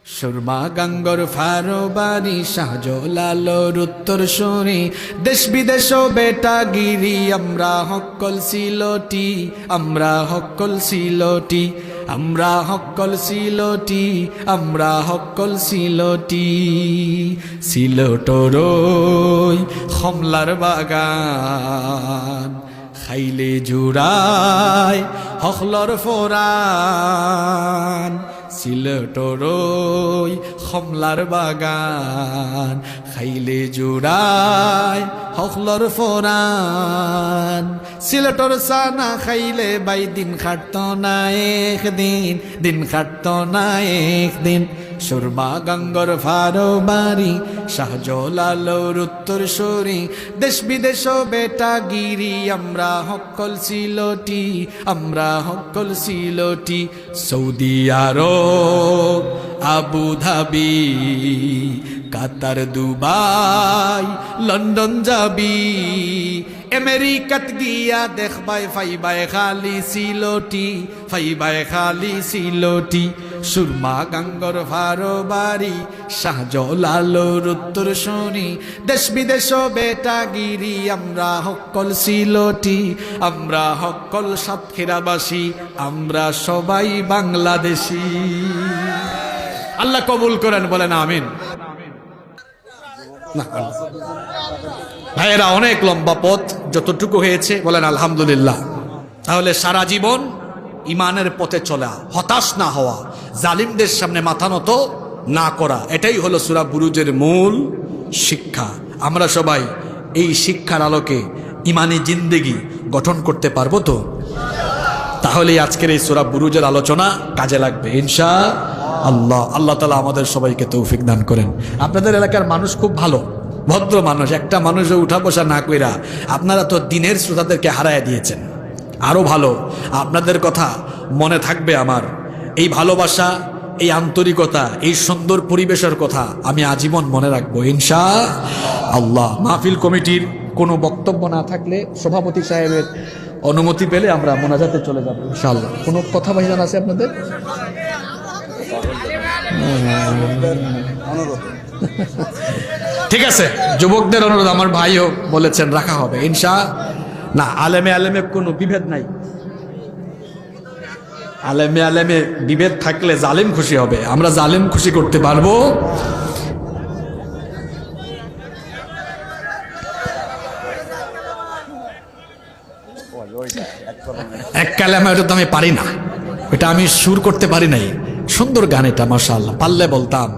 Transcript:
সুরমা গাঙ্গর ফারোবারি শাহজালালোর উত্তর শুনি দেশ বিদেশ বেটা গিরি আমরা হক্কল সিলটি আমরা হক্কল সিলটি আমরা হক্কল সিলটি আমরা হক্কল সিলটি সিলটরই খমলার বাগান খাইলে জুড়ায় হকলর ফোরান সিলটরই খমলার বাগান খাইলে জুড়ায় হকলর ফোরান সিলটর সানা খাইলে বাই দিন খাটত না একদিন দিন খাটত না একদিন সুরমা গাঙ্গর ফারোবারি শাহজালালোর উত্তর সরি দেশ বিদেশ বেটা গিরি আমরা হক্কল সিলটি আমরা হক্কল Sylheti Saudi Arabia Abu Dhabi Qatar Dubai London যাবি আমেরিকাত গিয়া দেখবাই ফাইবাই খালি সিলটি ফাইবাই খালি সিলটি সুরমা গাঙ্গর ফারোবারি শাহজালালোর উত্তর শুনি দেশ বিদেশ বেটা গিরি আমরা হক্কল সিলটি আমরা হক্কল সাতক্ষীরাবাসী আমরা সবাই বাংলাদেশি। আল্লাহ কবুল করেন, বলেন আমিন। ভাইয়েরা, অনেক লম্বা পথ, যতটুকু হয়েছে বলেন আলহামদুলিল্লাহ। তাহলে সারা জীবন ইমানের পথে চলা, হতাশ না হওয়া, জালিমদের সামনে মাথা নত না করা, এটাই হলো সূরা বুরুজের মূল শিক্ষা। আমরা সবাই এই শিক্ষার আলোকে ইমানি জিন্দেগি গঠন করতে পারবো তো? তাহলে আজকের এই সূরা বুরুজের আলোচনা কাজে লাগবে ইনশাআল্লাহ। আল্লাহ তাআলা আমাদের সবাইকে তৌফিক দান করেন। আপনাদের এলাকার মানুষ খুব ভালো, ভদ্র মানুষ, একটা মানুষও উঠা বসা না কইরা আপনারা তো দিনের শ্রোতাদেরকে হারায় দিয়েছেন। আরো ভালো, আপনাদের কথা মনে থাকবে আমার। এই ভালোবাসা, এই আন্তরিকতা, এই সুন্দর পরিবেশের কথা আমি আজীবন মনে রাখবো ইনশাআল্লাহ। মাহফিল কমিটির কোনো বক্তব্য না থাকলে সভাপতি সাহেবের অনুমতি পেলে আমরা মোনাজাতে চলে যাবো ইনশাআল্লাহ। কোনো কথা ভাইজান আছে আপনাদের? ঠিক আছে, যুবকদের অনুরোধ, আমার ভাইও বলেছেন রাখা হবে না। আলেমে আলেমে কোনো বিভেদ নাই। আলেমে আলেমে বিভেদ থাকলে জালিম খুশি হবে, আমরা জালিম খুশি করতে পারবো? এক কালেমা, এটা তো আমি পারি না, এটা আমি সুর করতে পারি নাই। সুন্দর গান এটা, মাশাআল্লাহ, পারলে বলতাম।